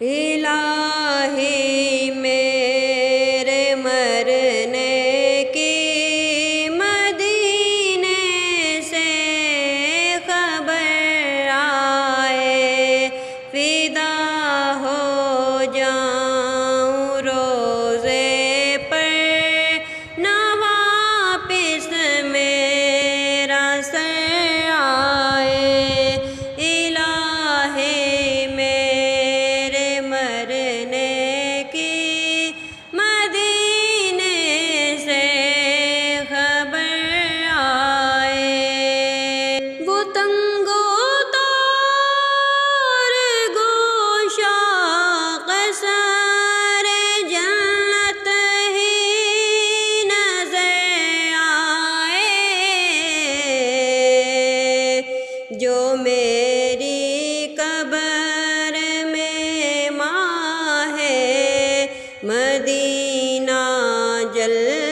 الہی میرے مرنے کی مدینے سے خبر آئے، فدا ہو جاؤں روزے پر نہ واپس میرا سر آئے۔ الہی میرے مرنے کی مدینے سے خبر آئے، وہ تنگو تار گوشا قصر جنت ہی نظر آئے، جو میری قبر میں ماہ مدینہ جل